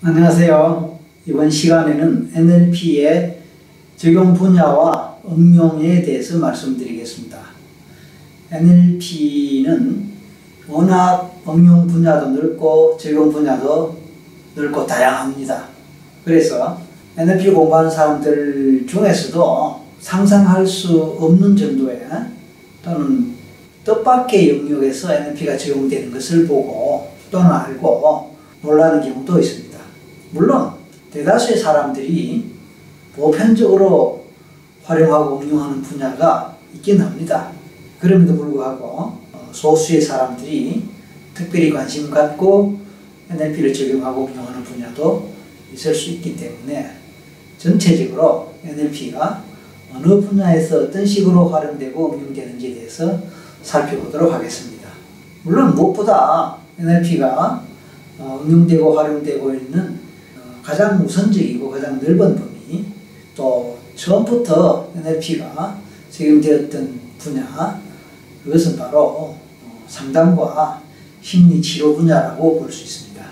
안녕하세요. 이번 시간에는 NLP의 적용 분야와 응용에 대해서 말씀드리겠습니다. NLP는 워낙 응용 분야도 넓고 적용 분야도 넓고 다양합니다. 그래서 NLP 공부하는 사람들 중에서도 상상할 수 없는 정도의 또는 뜻밖의 영역에서 NLP가 적용되는 것을 보고 또는 알고 놀라는 경우도 있습니다. 물론 대다수의 사람들이 보편적으로 활용하고 응용하는 분야가 있긴 합니다. 그럼에도 불구하고 소수의 사람들이 특별히 관심 갖고 NLP를 적용하고 응용하는 분야도 있을 수 있기 때문에 전체적으로 NLP가 어느 분야에서 어떤 식으로 활용되고 응용되는지에 대해서 살펴보도록 하겠습니다. 물론 무엇보다 NLP가 응용되고 활용되고 있는 가장 우선적이고 가장 넓은 범위, 또 처음부터 NLP가 적용되었던 분야, 그것은 바로 상담과 심리치료 분야라고 볼 수 있습니다.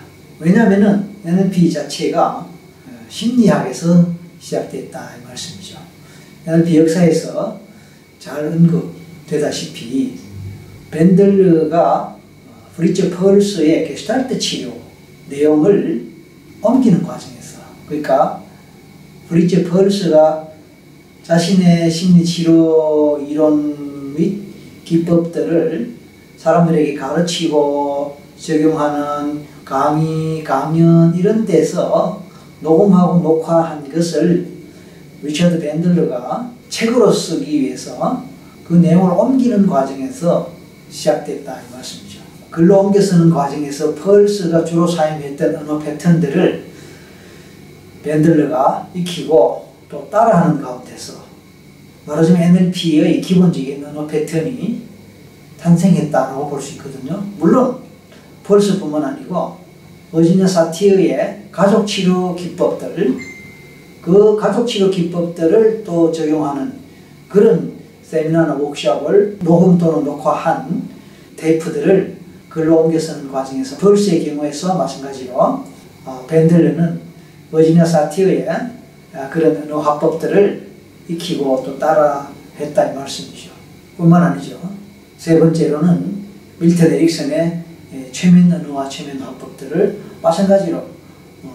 왜냐하면 NLP 자체가 심리학에서 시작됐다 이 말씀이죠. NLP 역사에서 잘 언급되다시피 밴들러가 프리츠 펄스의 게슈탈트 치료 내용을 옮기는 과정에서, 그러니까 프리츠 펄스가 자신의 심리치료 이론 및 기법들을 사람들에게 가르치고 적용하는 강의, 강연 이런 데서 녹음하고 녹화한 것을 리처드 밴들러가 책으로 쓰기 위해서 그 내용을 옮기는 과정에서 시작됐다 이 말씀이죠. 글로 옮겨 쓰는 과정에서 펄스가 주로 사용했던 언어 패턴들을 밴들러가 익히고 또 따라하는 가운데서 말하자면 NLP의 기본적인 언어 패턴이 탄생했다고 볼 수 있거든요. 물론 펄스뿐만 아니고 버지니아 사티어의 가족치료 기법들, 그 가족치료 기법들을 또 적용하는 그런 세미나나 워크숍을 녹음 또는 녹화한 테이프들을 글로 옮겨 쓰는 과정에서 펄스의 경우에서 마찬가지로 밴들러는 버지니아 사티어의 그런 언어 화법들을 익히고 또 따라 했다 이 말씀이죠. 뿐만 아니죠. 세 번째로는 밀턴 에릭슨의 최면 언어와 최면 화법들을 마찬가지로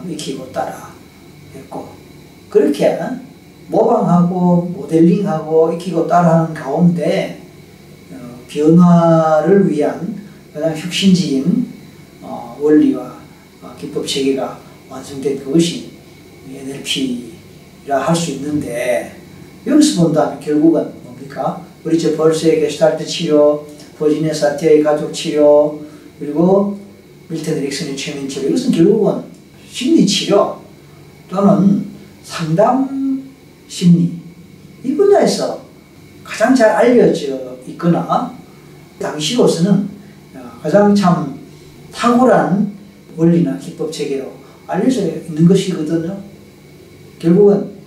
익히고 따라 했고, 그렇게 모방하고 모델링하고 익히고 따라하는 가운데 변화를 위한 가장 혁신적인 원리와 기법 체계가 완성된 그것이 NLP라 할 수 있는데, 여기서 본다면 결국은 뭡니까? 프리츠 펄스의 게슈탈트 치료, 버지니아 사티어의 가족 치료, 그리고 밀턴 에릭슨의 최면 치료, 이것은 결국은 심리 치료 또는 상담 심리 이 분야에서 가장 잘 알려져 있거나 당시로서는 가장 참 탁월한 원리나 기법 체계로 알려져 있는 것이거든요. 결국은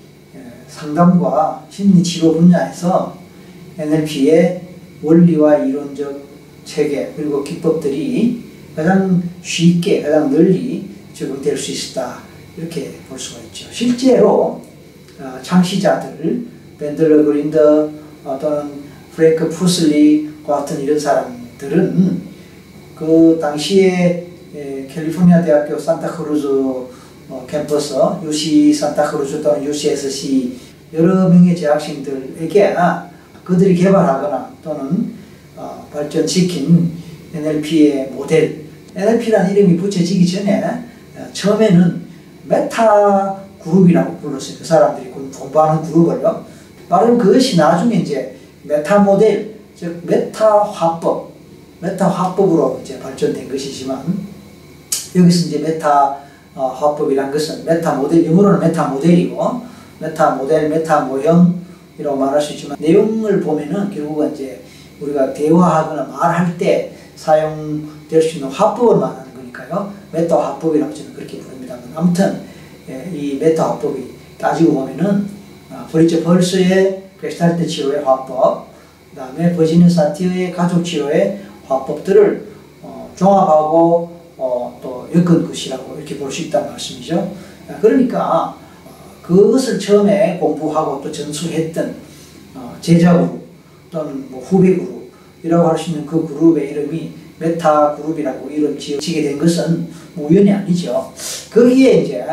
상담과 심리치료 분야에서 NLP의 원리와 이론적 체계 그리고 기법들이 가장 쉽게 가장 널리 적용될 수 있다 이렇게 볼 수가 있죠. 실제로 창시자들 밴들러 그린더 또는 프랭크 푸슬리와 같은 이런 사람들은 그 당시에 캘리포니아 대학교 산타크루즈 캠퍼스 UC 산타크루즈 또는 UCSC 여러 명의 재학생들에게 그들이 개발하거나 또는 발전시킨 NLP의 모델, NLP라는 이름이 붙여지기 전에 처음에는 메타 그룹이라고 불렀어요. 그 사람들이 공부하는 그룹을요. 말은 그것이 나중에 이제 메타 모델, 즉 메타 화법으로 이제 발전된 것이지만, 여기서 이제 메타 화법이란 것은 메타 모델, 영어로는 메타 모델이고 메타 모델, 메타 모형이라고 말할 수 있지만, 내용을 보면은 결국은 이제 우리가 대화하거나 말할 때 사용될 수 있는 화법을 말하는 거니까요. 메타 화법이라고 저는 그렇게 부릅니다. 아무튼 이 메타 화법이 따지고 보면은 프리츠 펄스의 게슈탈트 치료의 화법, 그 다음에 버지니아 사티어의 가족 치료의 화법들을 종합하고 또 엮은 것이라고 이렇게 볼 수 있다는 말씀이죠. 그러니까 그것을 처음에 공부하고 또 전수했던 제자 그룹 또는 뭐 후배 그룹이라고 할 수 있는 그 그룹의 이름이 메타 그룹이라고 이름 지게 된 것은 우연이 아니죠. 거기에 이제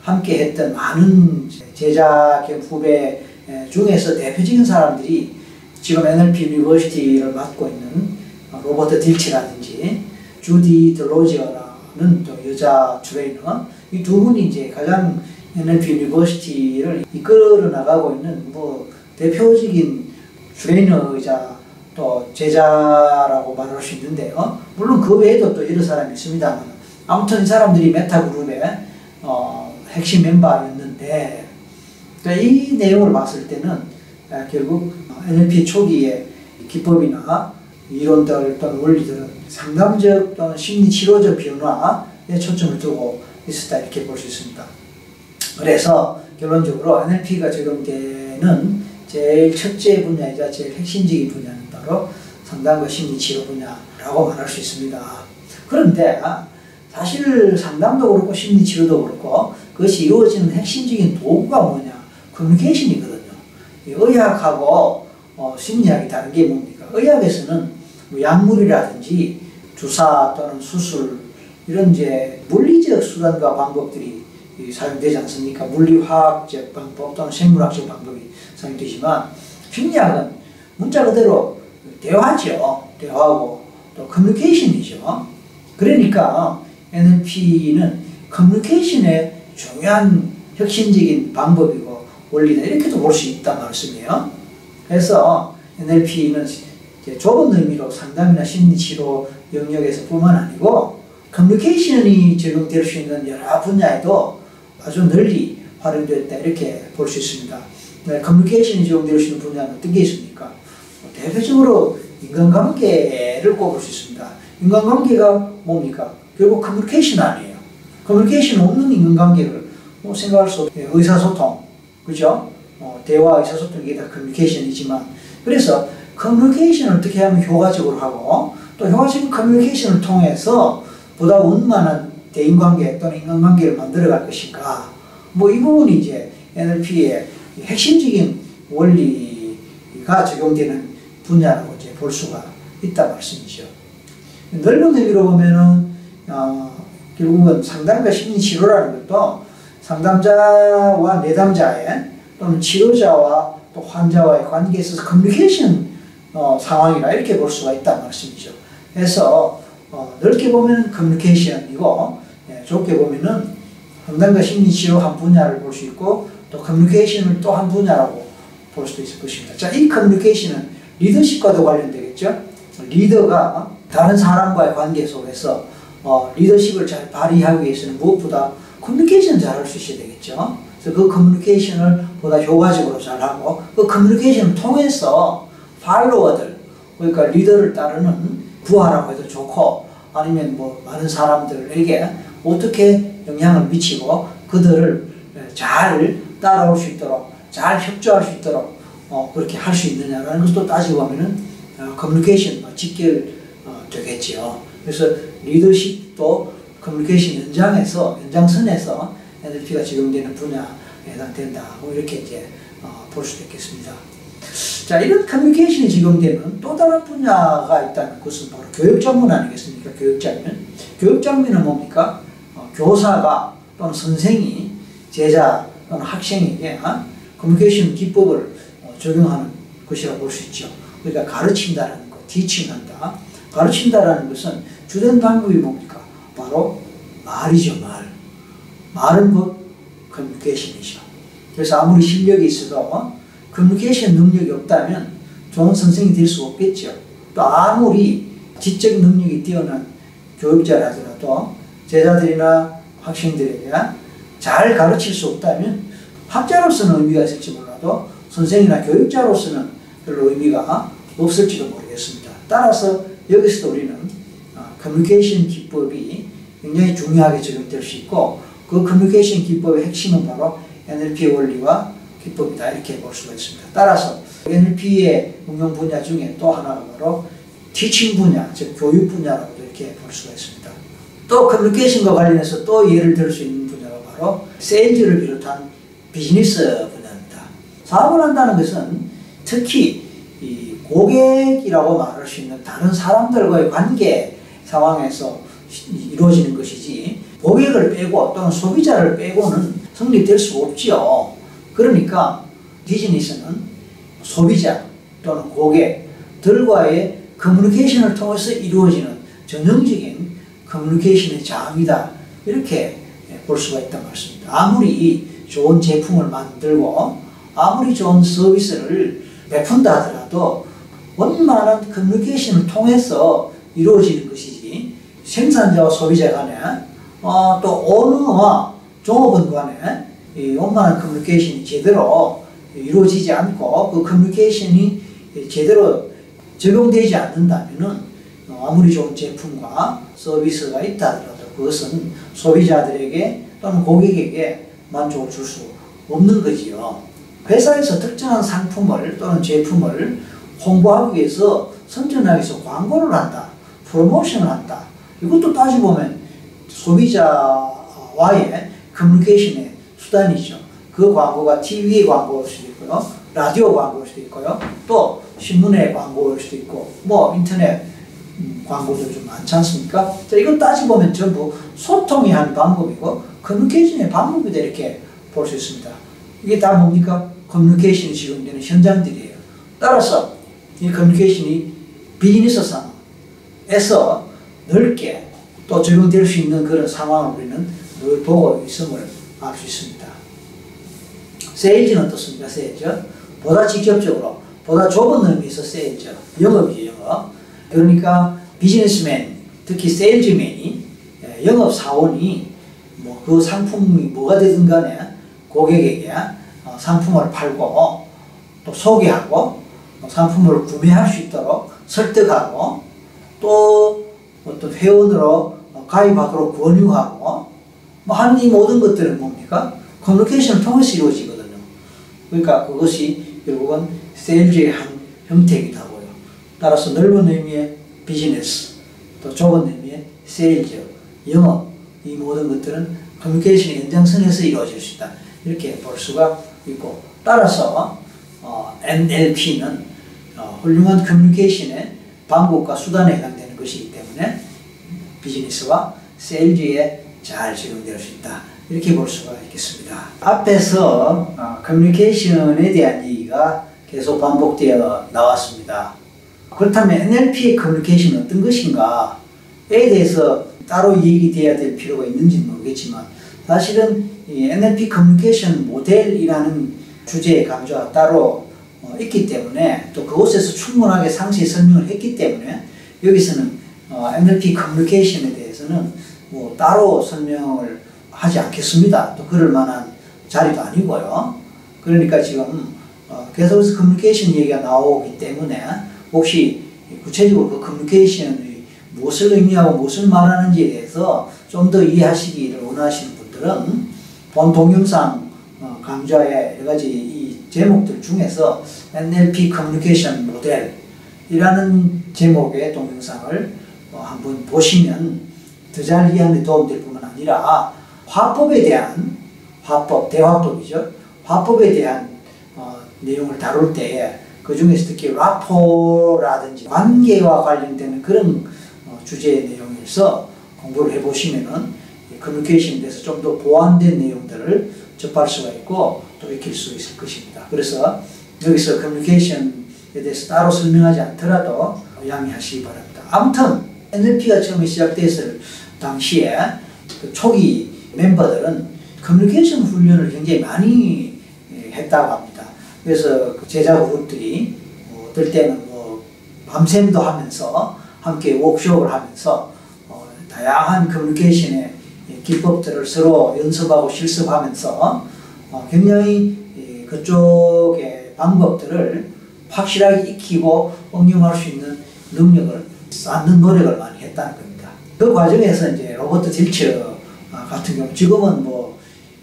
함께 했던 많은 제자 겸 후배 중에서 대표적인 사람들이 지금 NLP 유니버시티를 맡고 있는 로버트 딜치라든지 주디 들로지어라는 또 여자 트레이너, 이 두 분이 이제 가장 NLP 유니버시티를 이끌어 나가고 있는 뭐 대표적인 트레이너이자 또 제자라고 말할 수 있는데요. 물론 그 외에도 또 여러 사람이 있습니다만, 아무튼 이 사람들이 메타 그룹의 핵심 멤버였는데, 그러니까 이 내용을 봤을 때는 결국 NLP 초기의 기법이나 이론들 또는 원리들은 상담적 또는 심리치료적 변화에 초점을 두고 있었다, 이렇게 볼 수 있습니다. 그래서 결론적으로 NLP가 적용되는 제일 첫째 분야이자 제일 핵심적인 분야는 바로 상담과 심리치료 분야라고 말할 수 있습니다. 그런데 사실 상담도 그렇고 심리치료도 그렇고 그것이 이루어지는 핵심적인 도구가 뭐냐? 커뮤니케이션이거든요. 의학하고 심리학이 다른 게 뭡니까? 의학에서는 뭐 약물이라든지 주사 또는 수술 이런 이제 물리적 수단과 방법들이 사용되지 않습니까? 물리화학적 방법 또는 생물학적 방법이 사용되지만, 심리학은 문자 그대로 대화죠. 대화하고 또 커뮤니케이션이죠. 그러니까 NLP는 커뮤니케이션의 중요한 혁신적인 방법이고 원리다, 이렇게도 볼 수 있단 말씀이에요. 그래서 NLP는 좁은 의미로 상담이나 심리치료 영역에서 뿐만 아니고 커뮤니케이션이 적용될 수 있는 여러 분야에도 아주 널리 활용됐다, 이렇게 볼 수 있습니다. 커뮤니케이션이 적용될 수 있는 분야는 어떤 게 있습니까? 대표적으로 인간관계를 꼽을 수 있습니다. 인간관계가 뭡니까? 결국 커뮤니케이션 아니에요. 커뮤니케이션 없는 인간관계를 생각할 수 없어요. 의사소통, 그죠? 대화, 의사소통, 이게 다 커뮤니케이션이지만, 그래서 커뮤니케이션을 어떻게 하면 효과적으로 하고 또 효과적인 커뮤니케이션을 통해서 보다 원만한 대인관계 또는 인간관계를 만들어갈 것인가, 뭐 이 부분이 이제 NLP의 핵심적인 원리가 적용되는 분야라고 이제 볼 수가 있다 말씀이죠. 넓은 의미로 보면은 결국은 상담과 심리치료라는 것도 상담자와 내담자의 또는 치료자와 또 환자와의 관계에 있어서 커뮤니케이션 상황이라 이렇게 볼 수가 있다는 말씀이죠. 그래서 넓게 보면 커뮤니케이션이고, 좁게 보면은 상담과 심리치료 한 분야를 볼 수 있고 또 커뮤니케이션을 또 한 분야라고 볼 수도 있을 것입니다. 자, 이 커뮤니케이션은 리더십과도 관련되겠죠. 리더가 다른 사람과의 관계 속에서 리더십을 잘 발휘하기 위해서는 무엇보다 커뮤니케이션을 잘 할 수 있어야 되겠죠. 그래서 그 커뮤니케이션을 보다 효과적으로 잘하고 그 커뮤니케이션을 통해서 팔로워들, 그러니까 리더를 따르는 부하라고 해도 좋고, 아니면 뭐 많은 사람들에게 어떻게 영향을 미치고 그들을 잘 따라올 수 있도록, 잘 협조할 수 있도록 그렇게 할 수 있느냐라는 것도 따지고 보면은 커뮤니케이션 직결되겠지요. 그래서 리더십도 커뮤니케이션 연장선에서 NLP가 적용되는 분야에 해당된다, 뭐 이렇게 이제 볼 수도 있겠습니다. 자, 이런 커뮤니케이션이 적용되는 또 다른 분야가 있다는 것은 바로 교육장면 아니겠습니까? 교육장면은 뭡니까? 교사가 또는 선생이 제자 또는 학생에게 커뮤니케이션 기법을 적용하는 것이라고 볼 수 있죠. 그러니까 가르친다라는 것, 티칭한다. 가르친다라는 것은 주된 방법이 뭡니까? 바로 말이죠, 말. 말은 곧 커뮤니케이션이죠. 그래서 아무리 실력이 있어도 커뮤니케이션 능력이 없다면 좋은 선생이 될 수 없겠죠. 또 아무리 지적 능력이 뛰어난 교육자라더라도 제자들이나 학생들에게 잘 가르칠 수 없다면 학자로서는 의미가 있을지 몰라도 선생이나 교육자로서는 별로 의미가 없을지도 모르겠습니다. 따라서 여기서도 우리는 커뮤니케이션 기법이 굉장히 중요하게 적용될 수 있고, 그 커뮤니케이션 기법의 핵심은 바로 NLP의 원리와 기법이다, 이렇게 볼 수가 있습니다. 따라서 NLP의 응용 분야 중에 또 하나가 바로 티칭 분야, 즉 교육 분야라고도 이렇게 볼 수가 있습니다. 또 커뮤니케이션과 관련해서 또 예를 들 수 있는 분야가 바로 세일즈를 비롯한 비즈니스 분야입니다. 사업을 한다는 것은 특히 이 고객이라고 말할 수 있는 다른 사람들과의 관계 상황에서 이루어지는 것이지, 고객을 빼고 또는 소비자를 빼고는 성립될 수가 없지요. 그러니까 비즈니스는 소비자 또는 고객들과의 커뮤니케이션을 통해서 이루어지는 전형적인 커뮤니케이션의 장이다, 이렇게 볼 수가 있단 말씀입니다. 아무리 좋은 제품을 만들고 아무리 좋은 서비스를 베푼다 하더라도 원만한 커뮤니케이션을 통해서 이루어지는 것이지, 생산자와 소비자 간에 또 오너와 종업원 간에 이 원만한 커뮤니케이션이 제대로 이루어지지 않고 그 커뮤니케이션이 제대로 적용되지 않는다면은 아무리 좋은 제품과 서비스가 있다 하더라도 그것은 소비자들에게 또는 고객에게 만족을 줄 수 없는 거지요. 회사에서 특정한 상품을 또는 제품을 홍보하기 위해서, 선전하기 위해서 광고를 한다, 프로모션을 한다. 이것도 따지보면 소비자와의 커뮤니케이션의 수단이죠. 그 광고가 TV의 광고일 수도 있고요, 라디오 광고일 수도 있고요, 또 신문의 광고일 수도 있고, 뭐 인터넷 광고도 좀 많지 않습니까? 이거 따지보면 전부 소통이 한 방법이고 커뮤니케이션의 방법이다, 이렇게 볼 수 있습니다. 이게 다 뭡니까? 커뮤니케이션이 지금되는 현장들이에요. 따라서 이 커뮤니케이션이 비즈니스 상황에서 넓게 또 적용될 수 있는 그런 상황을 우리는 늘 보고 있음을 알 수 있습니다. 세일즈는 어떻습니까? 세일즈. 보다 직접적으로, 보다 좁은 의미에서 세일즈. 영업이에요, 영업. 그러니까 비즈니스맨, 특히 세일즈맨이, 영업사원이 뭐 그 상품이 뭐가 되든 간에 고객에게 상품을 팔고 또 소개하고 상품을 구매할 수 있도록 설득하고, 또 어떤 회원으로 가입하도록 권유하고 뭐 하는 이 모든 것들은 뭡니까? 커뮤니케이션을 통해서 이루어지거든요. 그러니까 그것이 결국은 세일즈의 한 형태이기도 하고요. 따라서 넓은 의미의 비즈니스, 또 좁은 의미의 세일즈, 영업, 이 모든 것들은 커뮤니케이션의 연장선에서 이루어질 수 있다, 이렇게 볼 수가 있고, 따라서 NLP는 훌륭한 커뮤니케이션의 방법과 수단에 해당되는 것이기 때문에 비즈니스와 세일즈에 잘 적용될 수 있다, 이렇게 볼 수가 있겠습니다. 앞에서 커뮤니케이션에 대한 얘기가 계속 반복되어 나왔습니다. 그렇다면 NLP의 커뮤니케이션은 어떤 것인가에 대해서 따로 얘기되어야 될 필요가 있는지는 모르겠지만, 사실은 이 NLP 커뮤니케이션 모델이라는 주제의 강조가 따로 있기 때문에, 또 그곳에서 충분하게 상세히 설명을 했기 때문에 여기서는 NLP 커뮤니케이션에 대해서는 뭐 따로 설명을 하지 않겠습니다. 또 그럴 만한 자리도 아니고요. 그러니까 지금 계속해서 커뮤니케이션 얘기가 나오기 때문에 혹시 구체적으로 그 커뮤니케이션이 무엇을 의미하고 무엇을 말하는지에 대해서 좀 더 이해하시기를 원하시는 분들은 본 동영상 강좌의 여러 가지 이 제목들 중에서 NLP 커뮤니케이션 모델이라는 제목의 동영상을 한번 보시면 더 잘 이해하는 데 도움될 뿐만 아니라 화법에 대한, 화법, 대화법이죠. 화법에 대한 내용을 다룰 때 그 중에서 특히 라포라든지 관계와 관련되는 그런 주제의 내용에서 공부를 해보시면은 커뮤니케이션에 대해서 좀 더 보완된 내용들을 접할 수가 있고 또 익힐 수 있을 것입니다. 그래서 여기서 커뮤니케이션에 대해서 따로 설명하지 않더라도 양해하시기 바랍니다. 아무튼 NLP가 처음에 시작됐을 당시에 그 초기 멤버들은 커뮤니케이션 훈련을 굉장히 많이 했다고 합니다. 그래서 제자 그룹들이 어떨 때는 뭐 밤샘도 하면서 함께 워크숍을 하면서 다양한 커뮤니케이션의 기법들을 서로 연습하고 실습하면서 굉장히 그쪽의 방법들을 확실하게 익히고 응용할 수 있는 능력을 쌓는 노력을 많이 했다는 겁니다. 그 과정에서 이제 로버트 딜처 같은 경우 지금은 뭐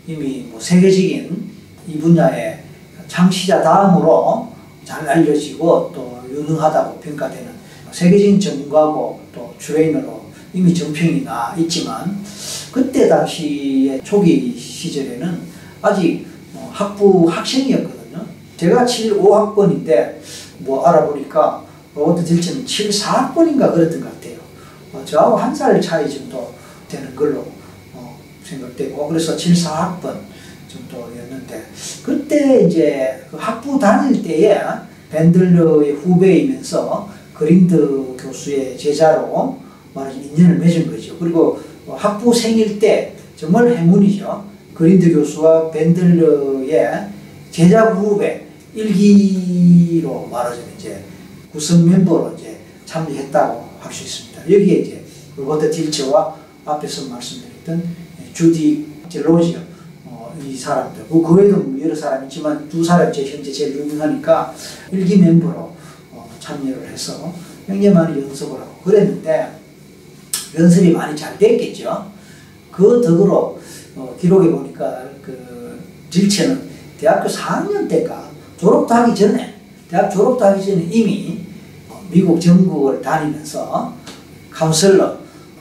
이미 뭐 세계적인 이 분야의 창시자 다음으로 잘 알려지고 또 유능하다고 평가되는 세계적인 전문가고 또 트레이너로 이미 정평이 나 있지만 그때 당시에 초기 시절에는 아직 학부 학생이었거든요. 제가 75학번인데 뭐 알아보니까 로버트 딜츠는 74학번인가 그랬던 것 같아요. 저하고 한 살 차이 정도 되는 걸로 생각되고, 그래서 74학번 정도였는데, 그때 이제 그 학부 다닐 때에 밴들러의 후배이면서 그린드 교수의 제자로 말하자면 인연을 맺은 거죠. 그리고 학부 생일 때 정말 행운이죠. 그린드 교수와 밴들러의 제자 그룹의 1기로 말하자면 이제 구성 멤버로 이제 참여했다고 할 수 있습니다. 여기에 이제 로버트 딜츠와 앞에서 말씀드렸던 주디 로지어 이 사람들, 그 외에도 여러 사람이 있지만 두 사람이 현재 제일 유명하니까 1기 멤버로 참여를 해서 굉장히 많이 연습을 하고 그랬는데, 연습이 많이 잘 됐겠죠. 그 덕으로 기록에 보니까 그 딜츠는 대학교 4학년 때가 졸업도 하기 전에, 대학 졸업도 하기 전에 이미 미국 전국을 다니면서 카운셀러,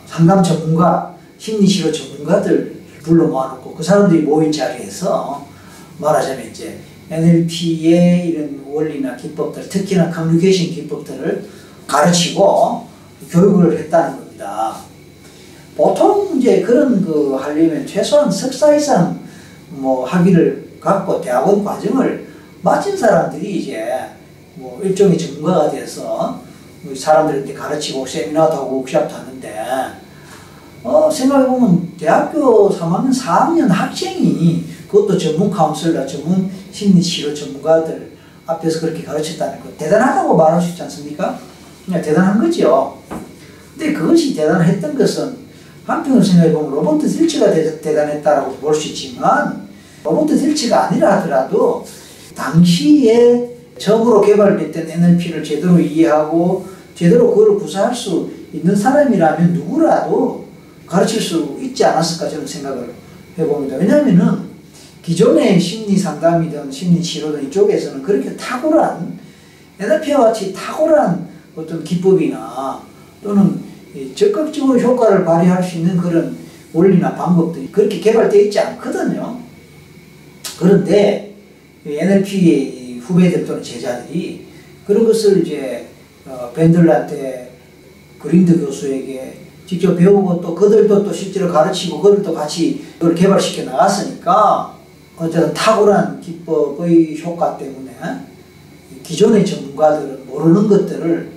상담 전문가, 심리치료 전문가들 불러 모아놓고 그 사람들이 모인 자리에서 말하자면 이제 NLP의 이런 원리나 기법들, 특히나 커뮤니케이션 기법들을 가르치고 교육을 했다는 겁니다. 보통 이제 그런 그 하려면 최소한 석사 이상 뭐 학위를 갖고 대학원 과정을 마친 사람들이 이제 뭐 일종의 전문가가 돼서 사람들한테 가르치고 세미나도 하고 워크숍도 하는데, 생각해보면 대학교 3학년, 4학년 학생이 그것도 전문 카운셀러, 전문 심리치료 전문가들 앞에서 그렇게 가르쳤다는 거 대단하다고 말할 수 있지 않습니까? 그냥 대단한 거죠. 근데 그것이 대단했던 것은 한편으로 생각해보면 로버트 딜츠가 대단했다라고 볼 수 있지만, 로버트 딜츠가 아니라 하더라도 당시에 처음으로 개발됐던 NLP를 제대로 이해하고 제대로 그걸 구사할 수 있는 사람이라면 누구라도 가르칠 수 있지 않았을까 저는 생각을 해봅니다. 왜냐하면은 기존의 심리 상담이든 심리 치료든 이쪽에서는 그렇게 탁월한 NLP와 같이 탁월한 어떤 기법이나 또는 적극적으로 효과를 발휘할 수 있는 그런 원리나 방법들이 그렇게 개발되어 있지 않거든요. 그런데 NLP의 후배들 또는 제자들이 그런 것을 이제 밴들러한테, 그린드 교수에게 직접 배우고 또 그들도 또 실제로 가르치고 그들도 같이 그걸 개발시켜 나갔으니까 어쨌든 탁월한 기법의 효과 때문에 기존의 전문가들은 모르는 것들을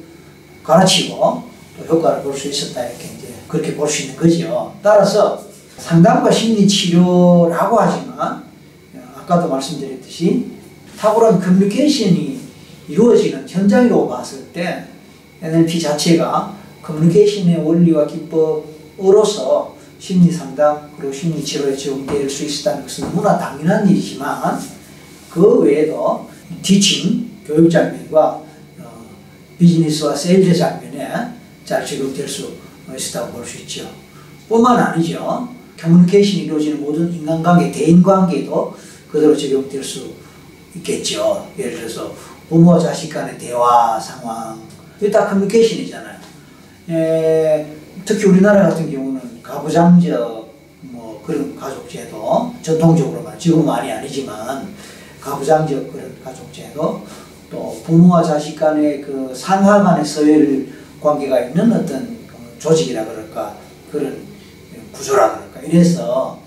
가르치고 또 효과를 볼 수 있었다, 이렇게 이제 그렇게 볼 수 있는 거죠. 따라서 상담과 심리 치료라고 하지만 아까도 말씀드렸듯이 탁월한 커뮤니케이션이 이루어지는 현장으로 봤을 때 NLP 자체가 커뮤니케이션의 원리와 기법으로서 심리 상담 그리고 심리 치료에 적용될 수 있다는 것은 너무나 당연한 일이지만, 그 외에도 티칭, 교육 장면과 비즈니스와 세일즈 장면에 잘 적용될 수 있다고 볼 수 있죠. 뿐만 아니죠. 커뮤니케이션이 이루어지는 모든 인간관계, 대인관계도 그대로 적용될 수 있겠죠. 예를 들어서 부모와 자식 간의 대화 상황, 이게 다 커뮤니케이션이잖아요. 특히 우리나라 같은 경우는 가부장적 뭐 그런 가족제도, 전통적으로 지금 많이 아니지만 가부장적 그런 가족제도, 또 부모와 자식 간의 그 상하 간의 서열 관계가 있는 어떤 조직이라 그럴까, 그런 구조라 그럴까, 이래서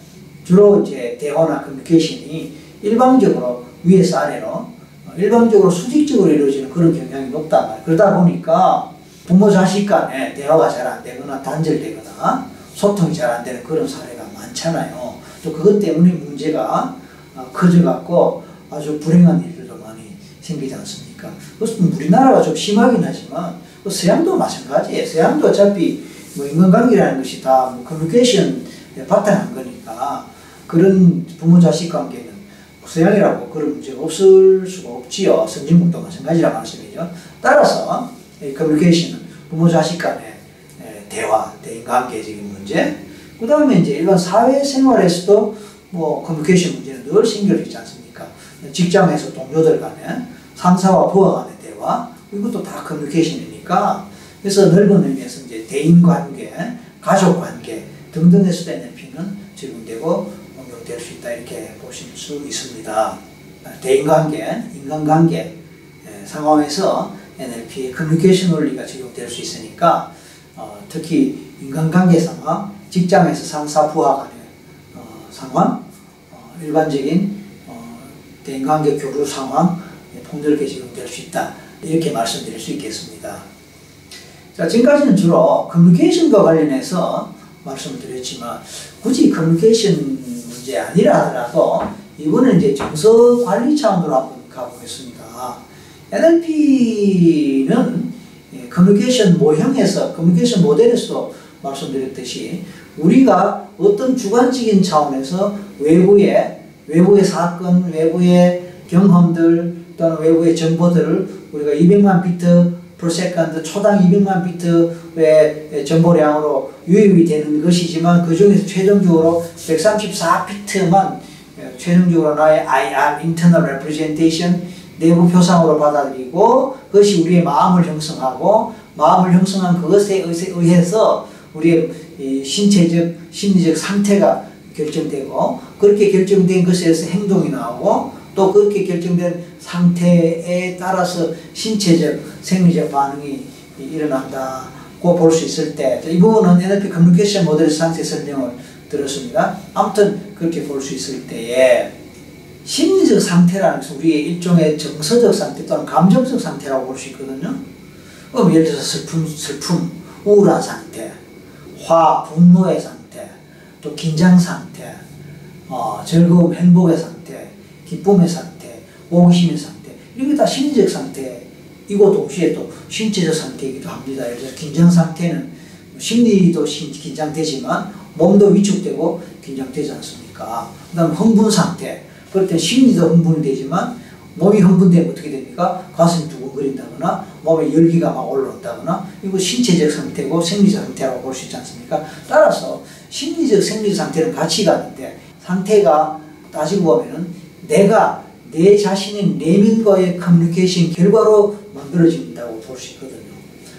주로 이제 대화나 커뮤니케이션이 일방적으로 위에서 아래로 일방적으로 수직적으로 이루어지는 그런 경향이 높단 말이에요. 그러다 보니까 부모 자식 간에 대화가 잘 안 되거나 단절되거나 소통이 잘 안 되는 그런 사례가 많잖아요. 또 그것 때문에 문제가 커져갖고 아주 불행한 일들도 많이 생기지 않습니까? 그것은 우리나라가 좀 심하긴 하지만 서양도 마찬가지예요. 서양도 어차피 뭐 인간관계라는 것이 다 뭐 커뮤니케이션에 바탕한 거니까 그런 부모 자식 관계는 서양이라고 그런 문제가 없을 수가 없지요. 선진국도 마찬가지라 말씀이죠. 따라서 커뮤니케이션은 부모 자식 간의 대화, 대인관계적인 문제, 그 다음에 이제 일반 사회생활에서도 뭐 커뮤니케이션 문제는 늘 생겨있지 않습니까? 직장에서 동료들 간에, 상사와 부하 간의 대화, 이것도 다 커뮤니케이션이니까, 그래서 넓은 의미에서 이제 대인관계, 가족관계 등등에서도 NLP는 적용되고 응용될 수 있다 이렇게 보실 수 있습니다. 대인관계, 인간관계 상황에서 NLP의 커뮤니케이션 원리가 적용될 수 있으니까 특히 인간관계 상황, 직장에서 상사 부하 간의 상황, 일반적인 대인관계 교류 상황 폭넓게 적용될 수 있다 이렇게 말씀드릴 수 있겠습니다. 자, 지금까지는 주로 커뮤니케이션과 관련해서 말씀드렸지만 굳이 커뮤니케이션 문제 아니라 하더라도 이번엔 이제 정서 관리 차원으로 한번 가보겠습니다. NLP는 커뮤니케이션 모형에서, 커뮤니케이션 모델에서도 말씀드렸듯이 우리가 어떤 주관적인 차원에서 외부의 사건, 외부의 경험들 또는 외부의 정보들을 우리가 200만 비트 per second, 초당 200만 비트의 정보량으로 유입이 되는 것이지만 그 중에서 최종적으로 134비트만 최종적으로 나의 IR, Internal Representation, 내부 표상으로 받아들이고 그것이 우리의 마음을 형성하고 마음을 형성한 그것에 의해서 우리의 신체적, 심리적 상태가 결정되고 그렇게 결정된 것에 의해서 행동이 나오고 또 그렇게 결정된 상태에 따라서 신체적, 생리적 반응이 일어난다고 볼 수 있을 때 이 부분은 NLP 커뮤니케이션 모델에서 상세 설명을 들었습니다. 아무튼 그렇게 볼 수 있을 때에 심리적 상태라는 것은 우리의 일종의 정서적 상태 또는 감정적 상태라고 볼 수 있거든요. 예를 들어서 슬픔, 우울한 상태, 분노의 상태, 또 긴장 상태, 즐거움, 행복의 상태, 기쁨의 상태, 호기심의 상태 이런 게 다 심리적 상태이고 동시에 또 신체적 상태이기도 합니다. 예를 들어서 긴장 상태는 심리도 긴장되지만 몸도 위축되고 긴장되지 않습니까? 그 다음 흥분 상태 그럴 때 심리도 흥분이 되지만 몸이 흥분되면 어떻게 됩니까? 가슴이 두근거린다거나 몸에 열기가 막 올라온다거나 이거 신체적 상태고 생리적 상태라고 볼 수 있지 않습니까? 따라서 심리적, 생리적 상태는 같이 가는데 상태가 따지고 보면은 내가 내 자신의 내면과의 커뮤니케이션 결과로 만들어진다고 볼 수 있거든요.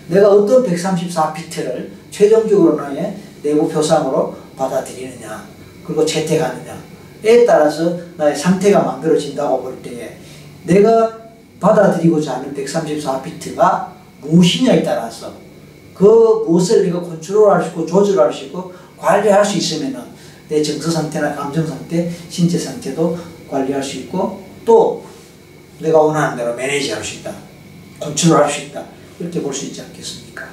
내가 어떤 134비트를 최종적으로 나의 내부 표상으로 받아들이느냐 그리고 채택하느냐에 따라서 나의 상태가 만들어진다고 볼 때에 내가 받아들이고자 하는 134비트가 무엇이냐에 따라서 그 무엇을 내가 컨트롤할 수 있고 조절할 수 있고 관리할 수 있으면은 내 정서 상태나 감정 상태, 신체 상태도 관리할 수 있고 또 내가 원하는 대로 매니지할 수 있다. 컨트롤할 수 있다. 이렇게 볼 수 있지 않겠습니까?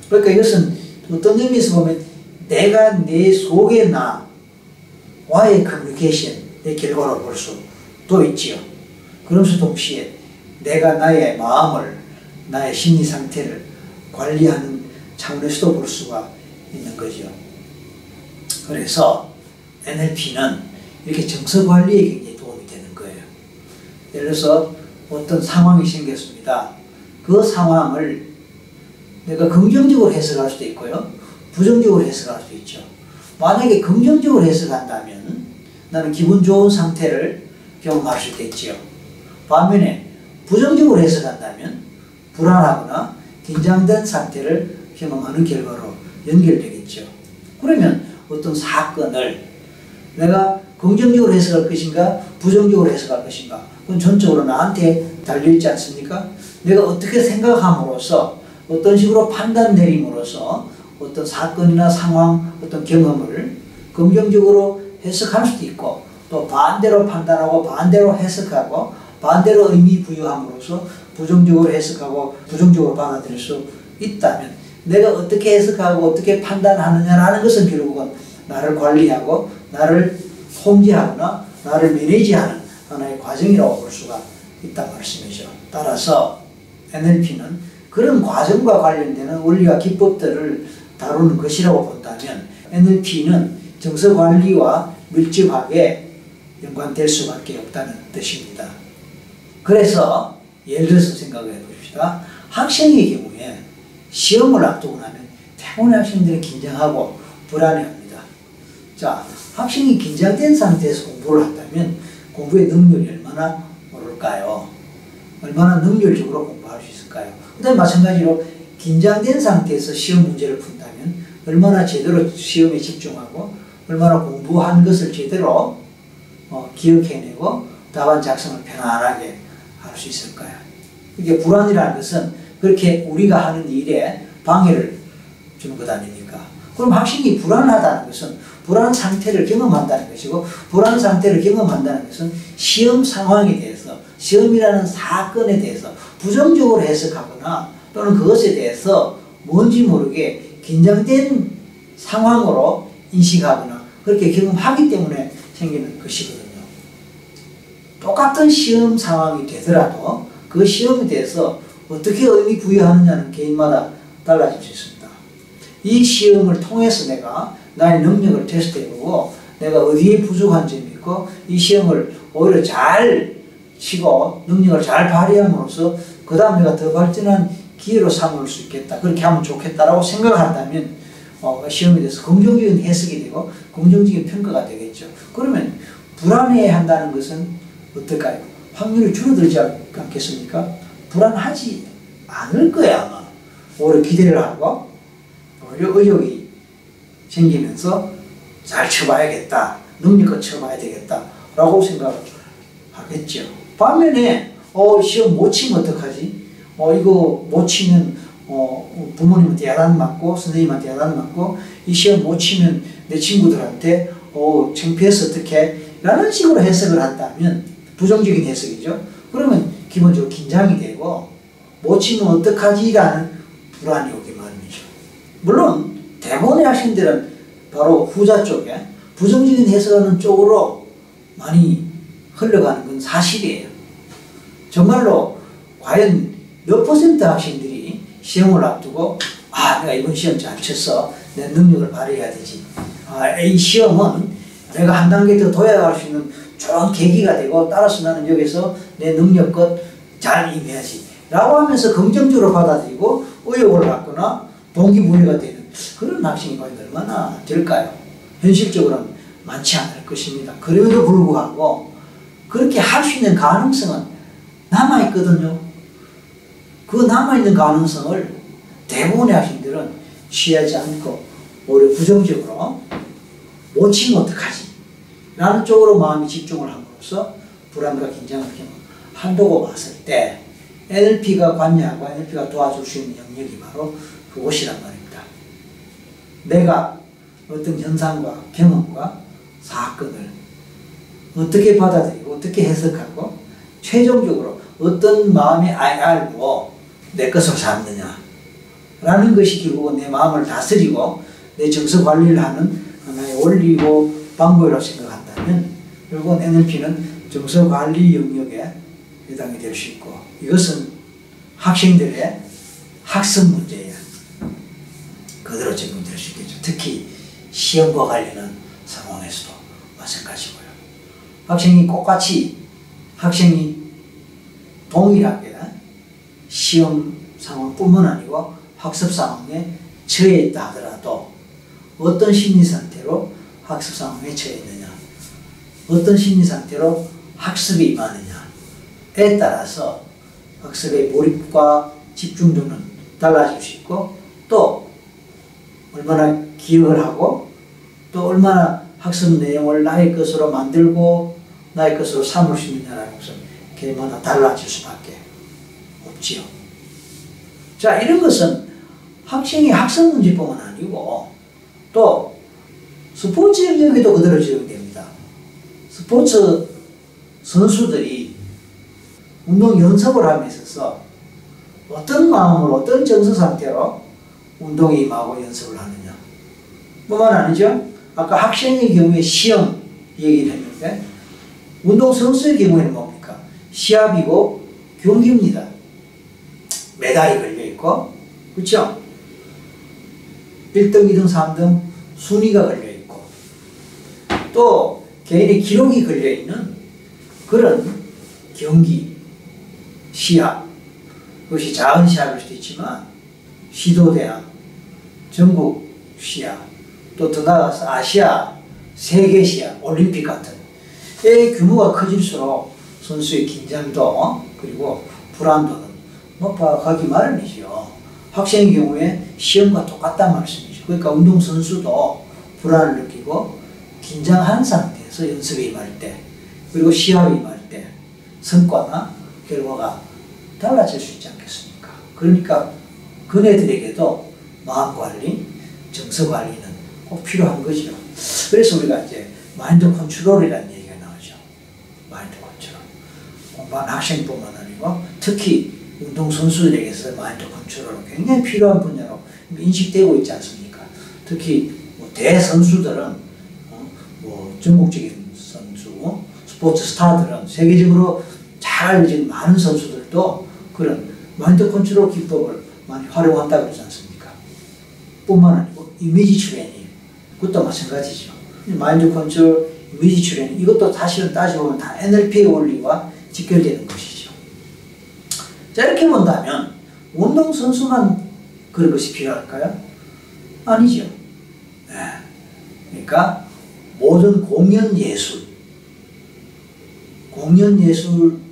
그러니까 이것은 어떤 의미에서 보면 내가 내 속의 나와의 커뮤니케이션의 결과로 볼 수도 있지요. 그러면서 동시에 내가 나의 마음을, 나의 심리 상태를 관리하는 차원에서도 볼 수가 있는 거죠. 그래서 NLP는 이렇게 정서 관리에 굉장히 도움이 되는 거예요. 예를 들어서 어떤 상황이 생겼습니다. 그 상황을 내가 긍정적으로 해석할 수도 있고요. 부정적으로 해석할 수도 있죠. 만약에 긍정적으로 해석한다면 나는 기분 좋은 상태를 경험할 수 있겠지요. 반면에 부정적으로 해석한다면 불안하거나 긴장된 상태를 경험하는 결과로 연결되겠죠. 그러면 어떤 사건을 내가 긍정적으로 해석할 것인가 부정적으로 해석할 것인가 그건 전적으로 나한테 달려있지 않습니까? 내가 어떻게 생각함으로써 어떤 식으로 판단 내림으로써 어떤 사건이나 상황 어떤 경험을 긍정적으로 해석할 수도 있고 또 반대로 판단하고 반대로 해석하고 반대로 의미 부여함으로써 부정적으로 해석하고 부정적으로 받아들일 수 있다면 내가 어떻게 해석하고 어떻게 판단하느냐라는 것은 결국은 나를 관리하고 나를 통제하거나 나를 매니지하는 하나의 과정이라고 볼 수가 있단 말씀이죠. 따라서 NLP는 그런 과정과 관련되는 원리와 기법들을 다루는 것이라고 본다면 NLP는 정서 관리와 밀접하게 연관될 수밖에 없다는 뜻입니다. 그래서 예를 들어서 생각해 봅시다. 학생의 경우에 시험을 앞두고 나면 대부분의 학생들이 긴장하고 불안해합니다. 자, 학생이 긴장된 상태에서 공부를 한다면 공부의 능률이 얼마나 오를까요? 얼마나 능률적으로 공부할 수 있을까요? 그 다음에 마찬가지로 긴장된 상태에서 시험 문제를 푼다면 얼마나 제대로 시험에 집중하고 얼마나 공부한 것을 제대로 기억해내고 답안 작성을 편안하게 할 수 있을까요? 이게 불안이라는 것은 그렇게 우리가 하는 일에 방해를 주는 것 아닙니까? 그럼 학생이 불안하다는 것은 불안 상태를 경험한다는 것이고, 불안 상태를 경험한다는 것은 시험 상황에 대해서, 시험이라는 사건에 대해서 부정적으로 해석하거나 또는 그것에 대해서 뭔지 모르게 긴장된 상황으로 인식하거나 그렇게 경험하기 때문에 생기는 것이거든요. 똑같은 시험 상황이 되더라도 그 시험에 대해서 어떻게 의미 부여하느냐는 개인마다 달라질 수 있습니다. 이 시험을 통해서 내가 나의 능력을 테스트해보고 내가 어디에 부족한 점이 있고 이 시험을 오히려 잘 치고 능력을 잘 발휘함으로써 그 다음 내가 더 발전한 기회로 삼을 수 있겠다. 그렇게 하면 좋겠다라고 생각한다면 시험에 대해서 긍정적인 해석이 되고 긍정적인 평가가 되겠죠. 그러면 불안해한다는 것은 어떨까요? 확률이 줄어들지 않겠습니까? 불안하지 않을 거야 아마. 오히려 기대를 하고 오히려 의욕이 생기면서 잘 쳐봐야겠다. 능력껏 쳐봐야 되겠다. 라고 생각을 하겠죠. 반면에 시험 못 치면 어떡하지? 이거 못 치면 부모님한테 야단 맞고 선생님한테 야단 맞고 이 시험 못 치면 내 친구들한테 창피해서 어떡해? 라는 식으로 해석을 한다면 부정적인 해석이죠. 그러면 기본적으로 긴장이 되고 못 치면 어떡하지? 라는 불안이 오기 마련이죠. 물론 대부분의 학생들은 바로 후자 쪽에 부정적인 해석하는 쪽으로 많이 흘러가는 건 사실이에요. 정말로 과연 몇 퍼센트 학생들이 시험을 앞두고 내가 이번 시험 잘 쳤어. 내 능력을 발휘해야 되지. 이 시험은 내가 한 단계 더 도약할 수 있는 좋은 계기가 되고 따라서 나는 여기서 내 능력껏 잘 임해야지 라고 하면서 긍정적으로 받아들이고 의욕을 갖거나 동기부여가 되는 그런 학생이 과연 얼마나 될까요? 현실적으로는 많지 않을 것입니다. 그럼에도 불구하고 그렇게 할 수 있는 가능성은 남아있거든요. 그 남아있는 가능성을 대부분의 학생들은 취하지 않고 오히려 부정적으로 못 치면 어떡하지? 라는 쪽으로 마음이 집중을 함으로써 불안과 긴장을 한다고 봤을 때 NLP가 관여하고 NLP가 도와줄 수 있는 영역이 바로 그것이란 말입니다. 내가 어떤 현상과 경험과 사건을 어떻게 받아들이고 어떻게 해석하고 최종적으로 어떤 마음에 알고 내 것으로 삼느냐 라는 것이 결국은 내 마음을 다스리고 내 정서 관리를 하는 하나의 원리고 방법이라고 생각한다면 결국은 NLP는 정서 관리 영역에 해당이 될 수 있고 이것은 학생들의 학습 문제에 그대로 적용될 수 있겠죠. 특히 시험과 관련한 상황에서도 마찬가지고요. 학생이 동일하게 시험 상황뿐만 아니고 학습 상황에 처해 있다 하더라도 어떤 심리 상태로 학습 상황에 처해 있느냐, 어떤 심리 상태로 학습에 임하느냐에 따라서 학습의 몰입과 집중도는 달라질 수 있고 또 얼마나 기억을 하고 또 얼마나 학습 내용을 나의 것으로 만들고 나의 것으로 삼을 수 있느냐라는 것은 개인마다 달라질 수밖에 없지요. 자, 이런 것은 학생의 학습 문제뿐만 아니고 또 스포츠 영역에도 그대로 적용됩니다. 스포츠 선수들이 운동 연습을 함에 있어서 어떤 마음으로 어떤 정서 상태로 운동에 임하고 연습을 하느냐 뿐만 아니죠. 아까 학생의 경우에 시험 얘기를 했는데 운동선수의 경우에는 뭡니까? 시합이고 경기입니다. 메달이 걸려있고 그렇죠? 1등, 2등, 3등 순위가 걸려있고 또 개인의 기록이 걸려있는 그런 경기, 시합 그것이 작은 시합일 수도 있지만 시도대학, 전국 시합 또 더 나아가서 아시아, 세계 시합, 올림픽 같은 의 규모가 커질수록 선수의 긴장도 그리고 불안도는 높아가기 마련이죠. 학생의 경우에 시험과 똑같다는 말씀이죠. 그러니까 운동선수도 불안을 느끼고 긴장한 상태에서 연습에 임할 때, 그리고 시합에 임할 때 성과나 결과가 달라질 수 있지 않겠습니까? 그러니까 그네들에게도 마음관리, 정서관리는 꼭 필요한 거죠. 그래서 우리가 이제 마인드 컨트롤이라는 얘기가 나오죠. 마인드 컨트롤. 공부하는 학생뿐만 아니고 특히 운동선수들에게서 마인드 컨트롤은 굉장히 필요한 분야로 인식되고 있지 않습니까? 특히 뭐 대선수들은 뭐 전국적인 선수, 스포츠 스타들은 세계적으로 잘 알려진 많은 선수들도 그런 마인드 컨트롤 기법을 많이 활용한다고 그러지 않습니까? 뿐만 아니고 이미지 트레이닝, 그것도 마찬가지죠. 마인드 컨트롤, 이미지 트레이닝, 이것도 사실은 따져보면 다 NLP의 원리와 직결되는 것이죠. 자, 이렇게 본다면 운동선수만 그런 것이 필요할까요? 아니죠. 네. 그러니까 모든 공연예술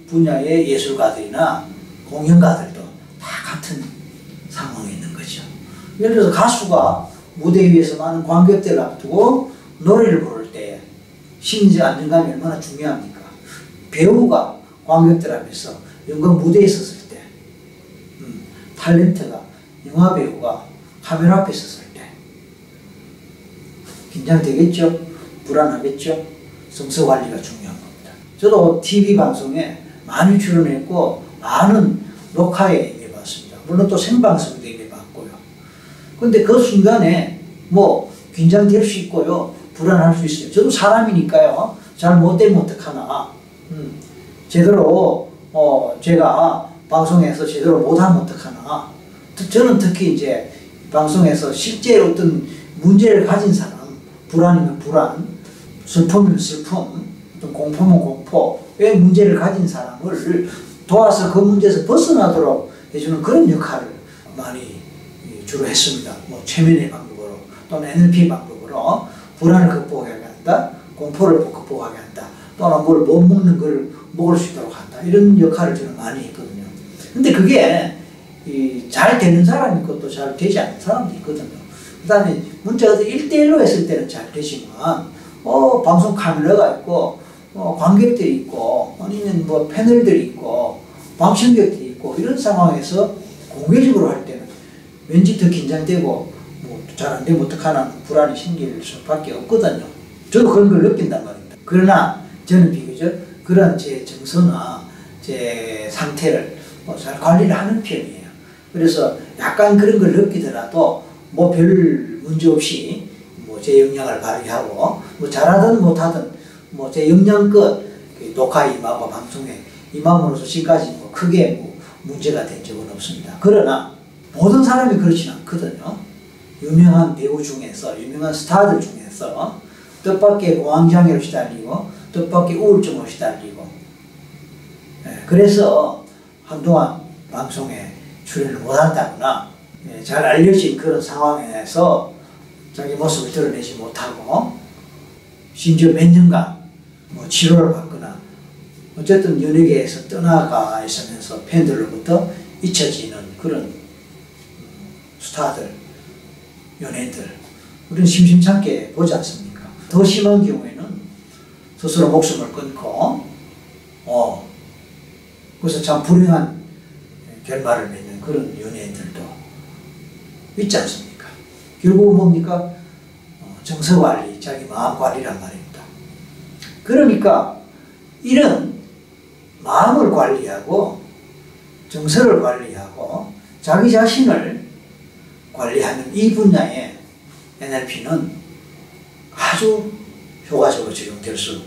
분야의 예술가들이나 공연가들도 다 같은 상황에 있는 거죠. 예를 들어서 가수가 무대 위에서 많은 관객들을 앞두고 노래를 부를 때 심리적 안정감이 얼마나 중요합니까? 배우가 관객들 앞에서 연극 무대에 섰을 때, 탤런트가, 영화 배우가 카메라 앞에 섰을 때 긴장되겠죠? 불안하겠죠? 정서 관리가 중요한 겁니다. 저도 TV 방송에 많이 출연했고 많은 녹화에 임해봤습니다. 물론 또 생방송도 임해봤고요. 근데 그 순간에 뭐 긴장될 수 있고요. 불안할 수 있어요. 저도 사람이니까요. 잘 못되면 어떡하나. 제대로 제가 방송에서 제대로 못하면 어떡하나. 저는 특히 이제 방송에서 실제 어떤 문제를 가진 사람, 불안이면 불안, 슬픔이면 슬픔, 어떤 공포면 공포의 문제를 가진 사람을 도와서 그 문제에서 벗어나도록 해주는 그런 역할을 많이 주로 했습니다. 뭐 최면의 방법으로 또는 NLP 방법으로 불안을 극복하게 한다, 공포를 극복하게 한다, 또는 뭘 못 먹는 걸 먹을 수 있도록 한다, 이런 역할을 저는 많이 했거든요. 근데 그게 잘 되는 사람이 있고 또 잘 되지 않는 사람도 있거든요. 그 다음에 문제가 1대1로 했을 때는 잘 되지만 방송 카메라가 있고 관객들이 있고 아니면 뭐 패널들이 있고 방청객들이 있고 이런 상황에서 공개적으로 할 때는 왠지 더 긴장되고 뭐 잘 안 되면 어떡하나 불안이 생길 수밖에 없거든요. 저도 그런 걸 느낀단 말입니다. 그러나 저는 비교적 그런 제 정서나 제 상태를 잘 관리를 하는 편이에요. 그래서 약간 그런 걸 느끼더라도 뭐 별 문제 없이 뭐 제 역량을 발휘하고 뭐 잘하든 못하든 뭐 제 역량껏 녹화에 임하고 방송에 임함으로써 지금까지 뭐 크게 뭐 문제가 된 적은 없습니다. 그러나 모든 사람이 그렇지는 않거든요. 유명한 배우 중에서, 유명한 스타들 중에서 뜻밖의 공황장애로 시달리고 뜻밖의 우울증으로 시달리고 그래서 한동안 방송에 출연을 못한다거나 잘 알려진 그런 상황에서 자기 모습을 드러내지 못하고 심지어 몇 년간 뭐 치료를 받거나 어쨌든 연예계에서 떠나가 있으면서 팬들로부터 잊혀지는 그런 스타들, 연예인들, 우리는 심심찮게 보지 않습니까? 더 심한 경우에는 스스로 목숨을 끊고 그래서 참 불행한 결말을 맺는 그런 연예인들도 있지 않습니까? 결국은 뭡니까? 정서관리, 자기 마음관리란 말입니다. 그러니까 이런 마음을 관리하고 정서를 관리하고 자기 자신을 관리하는 이 분야에 NLP는 아주 효과적으로 적용될 수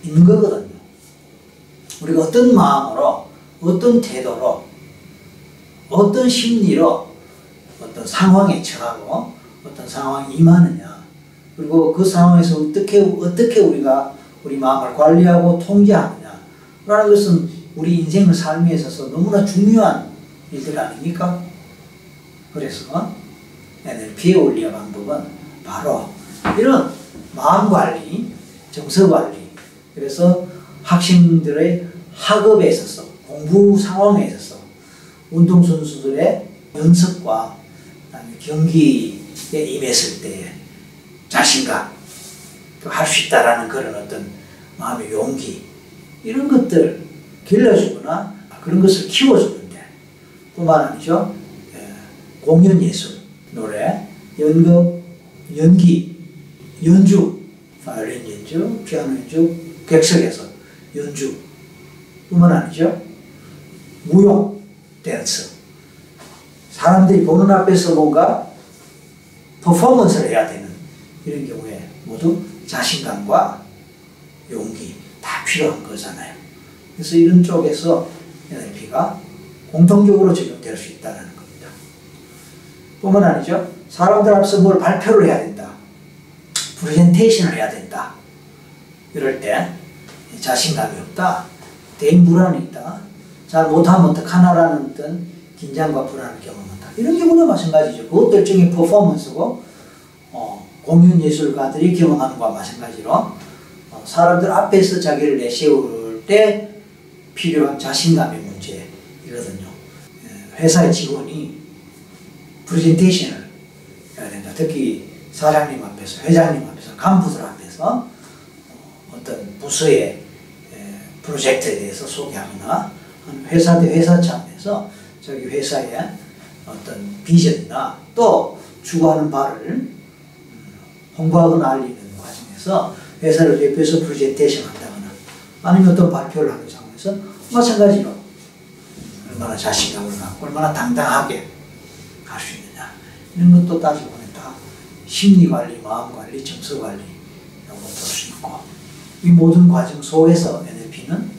있는 거거든요. 우리가 어떤 마음으로, 어떤 태도로, 어떤 심리로 어떤 상황에 처하고 어떤 상황에 임하느냐, 그리고 그 상황에서 어떻게 우리가 우리 마음을 관리하고 통제하느냐 라는 것은 우리 인생의 삶에 있어서 너무나 중요한 일들 아닙니까? 그래서 NLP의 원리와 방법은 바로 이런 마음관리, 정서관리, 그래서 학생들의 학업에 있어서, 공부 상황에 있어서 운동선수들의 연습과 그다음에 경기 임했을 때의 자신감, 할 수 있다라는 그런 어떤 마음의 용기, 이런 것들 길러주거나 그런 것을 키워주는데, 뿐만 아니죠. 공연 예술, 노래, 연극, 연기, 연주, 바이올린 연주, 피아노 연주, 객석에서 연주, 뿐만 아니죠. 무용, 댄스. 사람들이 보는 앞에서 뭔가 퍼포먼스를 해야 되는 이런 경우에 모두 자신감과 용기 다 필요한 거잖아요. 그래서 이런 쪽에서 NLP가 공통적으로 적용될 수 있다는 겁니다. 뿐만 아니죠. 사람들 앞에서 뭘 발표를 해야 된다. 프레젠테이션을 해야 된다. 이럴 때 자신감이 없다. 대인 불안이 있다. 잘 못하면 어떡하나라는 어떤 긴장과 불안을 경험한다. 이런 경우도 마찬가지죠. 그것도 일종의 퍼포먼스고 공연 예술가들이 경험하는 것과 마찬가지로 사람들 앞에서 자기를 내세울 때 필요한 자신감의 문제이거든요. 회사의 직원이 프레젠테이션을 해야 된다. 특히 사장님 앞에서, 회장님 앞에서, 간부들 앞에서 어떤 부서의 프로젝트에 대해서 소개하거나 회사 대 회사 차원에서 자기 회사의 어떤 비전이나 또 추구하는 바를 홍보하거나 알리는 과정에서 회사를 대표해서 프레젠테이션 한다거나 아니면 어떤 발표를 하는 상황에서 마찬가지로 얼마나 자신감을 갖고 얼마나 당당하게 할 수 있느냐, 이런 것도 따지고 보면 다 심리관리, 마음관리, 정서관리 이런 것도 할 수 있고, 이 모든 과정 속에서 NLP는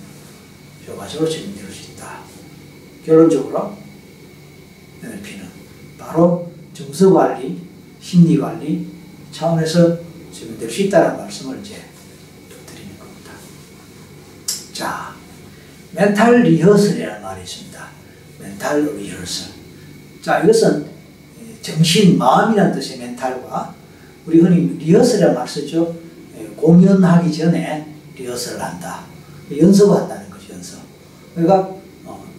효과적으로 적용될 수 있다. 결론적으로 NLP는 바로 정서관리, 심리관리 차원에서 적용될 수 있다는 말씀을 이제 드리는 겁니다. 자, 멘탈 리허설이라는 말이 있습니다. 멘탈 리허설. 자, 이것은 정신, 마음이라는 뜻의 멘탈과 우리 흔히 리허설이라는 말 쓰죠. 공연하기 전에 리허설을 한다. 연습한다는 거죠, 연습. 그러니까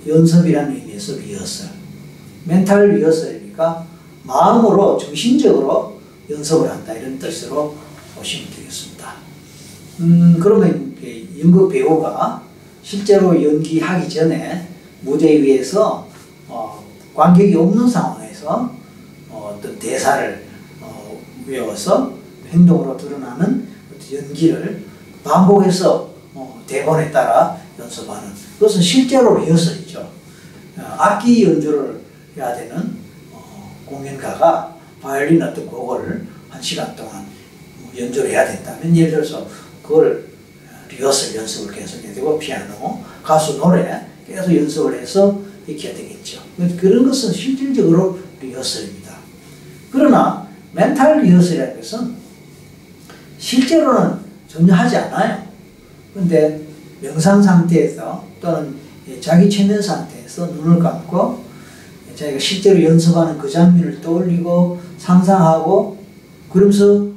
연습이라는 의미에서 리허설. 멘탈 리허설이니까 마음으로, 정신적으로 연습을 한다, 이런 뜻으로 보시면 되겠습니다. 그러면 연극 배우가 실제로 연기하기 전에 무대 위에서 관객이 없는 상황에서 어떤 대사를 외워서 행동으로 드러나는 연기를 반복해서 대본에 따라 연습하는, 그것은 실제로 리허설이죠. 악기 연주를 해야 되는 공연가가 바이올린 어떤 곡을 1시간 동안 연주를 해야 된다면, 예를 들어서 그걸 리허설 연습을 계속 해야 되고, 피아노, 가수 노래 계속 연습을 해서 익혀야 되겠죠. 그런 것은 실질적으로 리허설입니다. 그러나 멘탈 리허설이라는 것은 실제로는 전혀 하지 않아요. 그런데 명상 상태에서 또는 자기 최면 상태에서 눈을 감고 자기가 실제로 연습하는 그 장면을 떠올리고 상상하고, 그러면서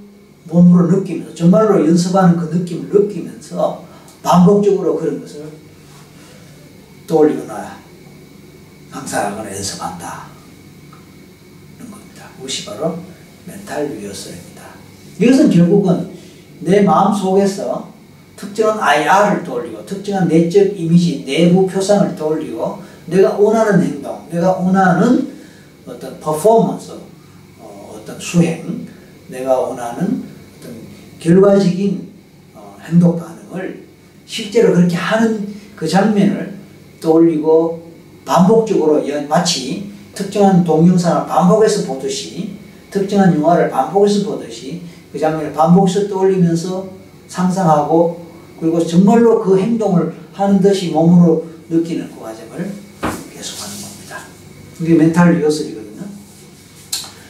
몸으로 느끼면서 정말로 연습하는 그 느낌을 느끼면서 반복적으로 그런 것을 떠올리거나 상상하거나 연습한다. 그런 겁니다. 그것이 바로 멘탈 리허설입니다. 이것은 결국은 내 마음속에서 특정한 IR을 떠올리고 특정한 내적 이미지, 내부 표상을 떠올리고 내가 원하는 행동, 내가 원하는 어떤 퍼포먼스, 어떤 수행, 내가 원하는 어떤 결과적인 행동 반응을 실제로 그렇게 하는 그 장면을 떠올리고 반복적으로 마치 특정한 동영상을 반복해서 보듯이, 특정한 영화를 반복해서 보듯이 그 장면을 반복해서 떠올리면서 상상하고, 그리고 정말로 그 행동을 하는 듯이 몸으로 느끼는 그 과정을 계속하는 겁니다. 이게 멘탈 리허설이거든요.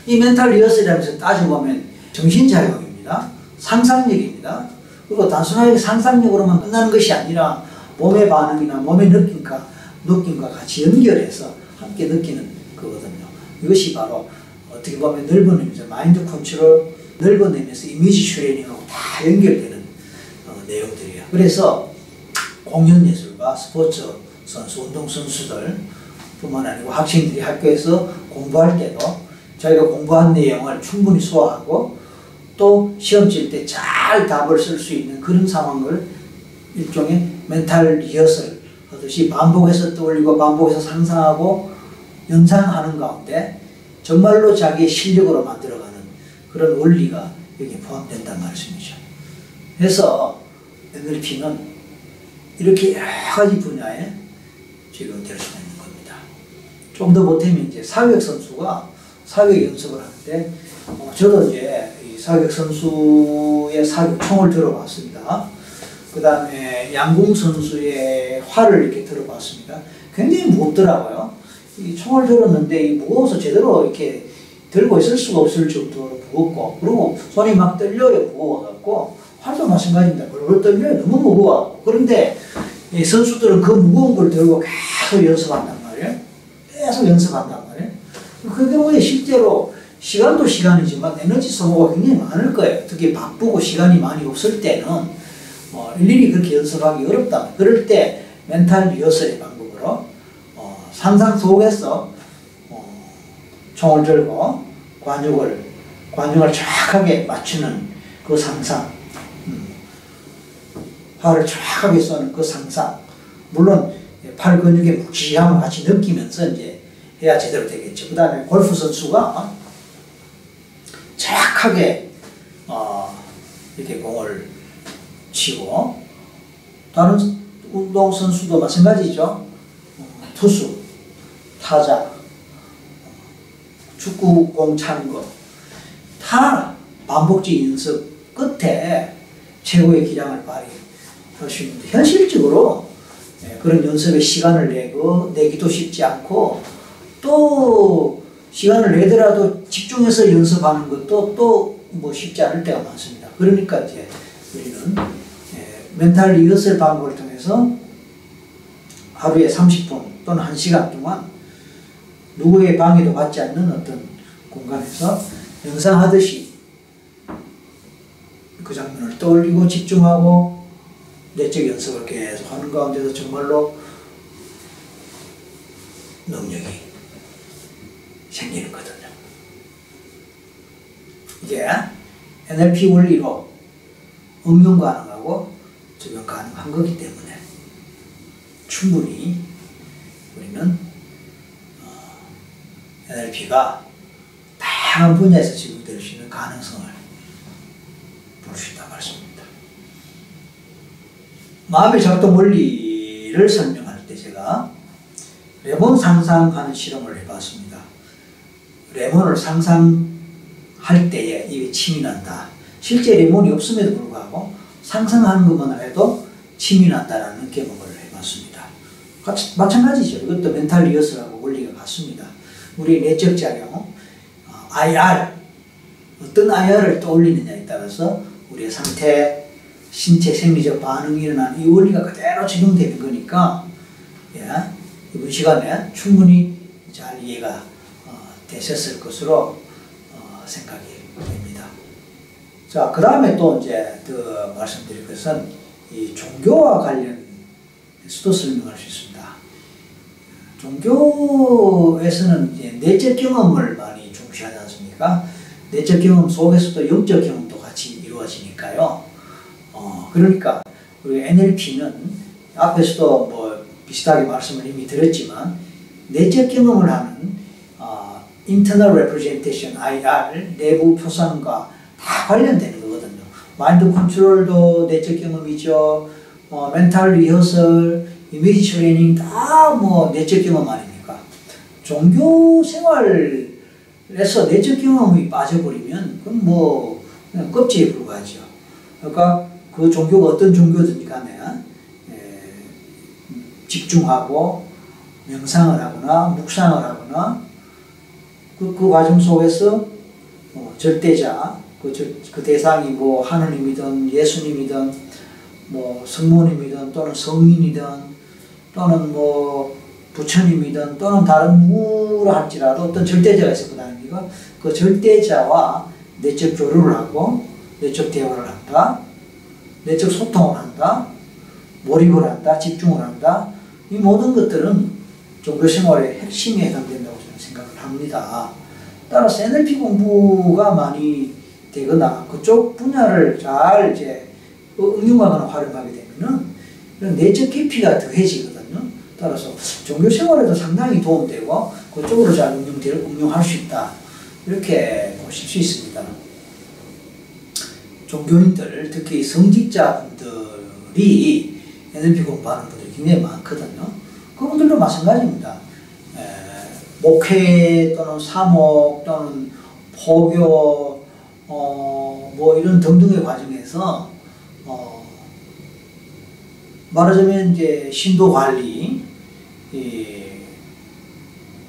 이 멘탈 리허설이라면서 따져보면 정신자극입니다. 상상력입니다. 그리고 단순하게 상상력으로만 끝나는 것이 아니라 몸의 반응이나 몸의 느낌과 같이 연결해서 함께 느끼는 거거든요. 이것이 바로 어떻게 보면 넓은 의미에서 마인드 컨트롤, 넓은 의미에서 이미지 슈레이닝하고 다 연결되는 내용들이에요. 그래서 공연 예술가, 스포츠 선수, 운동 선수들 뿐만 아니고 학생들이 학교에서 공부할 때도 자기가 공부한 내용을 충분히 소화하고 또 시험 칠 때 잘 답을 쓸 수 있는 그런 상황을 일종의 멘탈 리허설 하듯이 반복해서 떠올리고 반복해서 상상하고 연상하는 가운데 정말로 자기의 실력으로 만들어가는 그런 원리가 여기에 포함된다는 말씀이죠. 그래서 NLP는 이렇게 여러 가지 분야에 적용될 수가 있는 겁니다. 좀 더 보태면 이제 사회학 선수가 사회학 연습을 하는데 저도 이제 이 사회학 선수의 사회학 총을 들어봤습니다. 그 다음에 양궁 선수의 활을 이렇게 들어봤습니다. 굉장히 무겁더라고요. 이 총을 들었는데 이 무거워서 제대로 이렇게 들고 있을 수가 없을 정도로 무겁고, 그리고 손이 막 떨려요. 무거워갖고. 활도 마찬가지입니다. 벌벌 떨려요. 너무 무거워. 그런데 이 선수들은 그 무거운 걸 들고 계속 연습한단 말이에요. 계속 연습한단 말이에요. 그 경우에 실제로 시간도 시간이지만 에너지 소모가 굉장히 많을 거예요. 특히 바쁘고 시간이 많이 없을 때는 일일이 그렇게 연습하기 어렵다. 그럴 때 멘탈 리허설의 방법으로 상상 속에서 총을 들고 관중을 정확하게 맞추는 그 상상, 팔을 정확하게 쏘는 그 상상, 물론 팔 근육의 묵직함을 같이 느끼면서 이제 해야 제대로 되겠죠. 그 다음에 골프 선수가 정확하게 이렇게 공을 치고, 다른 운동 선수도 마찬가지죠. 투수, 타자, 축구공 차는 것, 다 반복적인 연습 끝에 최고의 기량을 발휘할 수 있는데, 현실적으로 그런 연습에 시간을 내기도 쉽지 않고, 또 시간을 내더라도 집중해서 연습하는 것도 또 뭐 쉽지 않을 때가 많습니다. 그러니까 이제 우리는 멘탈 리허설 방법을 통해서 하루에 30분 또는 1시간 동안 누구의 방해도 받지 않는 어떤 공간에서 명상하듯이 그 장면을 떠올리고 집중하고 내적 연습을 계속 하는 가운데서 정말로 능력이 생기는 거거든요. 이게 NLP 원리로 응용 가능하고 적용 가능한 거기 때문에 충분히 우리는 NLP가 다양한 분야에서 적용될 수 있는 가능성을 볼 수 있다는 말씀입니다. 마음의 작동 원리를 설명할 때 제가 레몬 상상하는 실험을 해봤습니다. 레몬을 상상할 때에 입에 침이 난다. 실제 레몬이 없음에도 불구하고 상상하는 것만 해도 침이 난다라는 경험을 해봤습니다. 마찬가지죠. 이것도 멘탈 리허설하고 원리가 같습니다. 우리 내적 작용, IR, 어떤 IR을 떠올리느냐에 따라서 우리의 상태, 신체 생리적 반응이 일어나는 이 원리가 그대로 적용되는 거니까 이번 시간에 충분히 잘 이해가 되셨을 것으로 생각이 됩니다. 자, 그 다음에 또 이제 더 말씀드릴 것은 이 종교와 관련해서도 설명할 수 있습니다. 종교에서는 이제 내적 경험을 많이 중시하지 않습니까? 내적 경험 속에서도 영적 경험도 같이 이루어지니까요. 그러니까 우리 NLP는 앞에서도 뭐 비슷하게 말씀을 이미 드렸지만 내적 경험을 하는 Internal Representation, IR, 내부 표상과 다 관련되는 거거든요. 마인드 컨트롤도 내적 경험이죠. 멘탈 리허설, 이미지 트레이닝 다 뭐 내적 경험 아닙니까? 종교 생활에서 내적 경험이 빠져버리면 그건 뭐 그냥 껍질에 불과하죠. 그러니까 그 종교가 어떤 종교든지 간에 집중하고 명상을 하거나 묵상을 하거나 그 과정 속에서 절대자, 그 대상이 뭐 하느님이든 예수님이든 뭐 성모님이든 또는 성인이든 또는 뭐 부처님이든 또는 다른 누구라 할지라도 어떤 절대자가 있을 거다 아닙니까? 그 절대자와 내적 교류를 하고 내적 대화를 한다, 내적 소통을 한다, 몰입을 한다, 집중을 한다. 이 모든 것들은 종교 생활의 핵심에 해당된다고 저는 생각을 합니다. 따라서 NLP 공부가 많이 되거나 그쪽 분야를 잘 이제 응용하거나 활용하게 되면은 이런 내적 깊이가 더해지거든요. 따라서 종교 생활에도 상당히 도움되고 그쪽으로 잘 응용할 수 있다. 이렇게 보실 수 있습니다. 종교인들, 특히 성직자분들이 NLP 공부하는 분들이 굉장히 많거든요. 그분들도 마찬가지입니다. 목회 또는 사목 또는 포교 뭐 이런 등등의 과정에서 말하자면 이제 신도 관리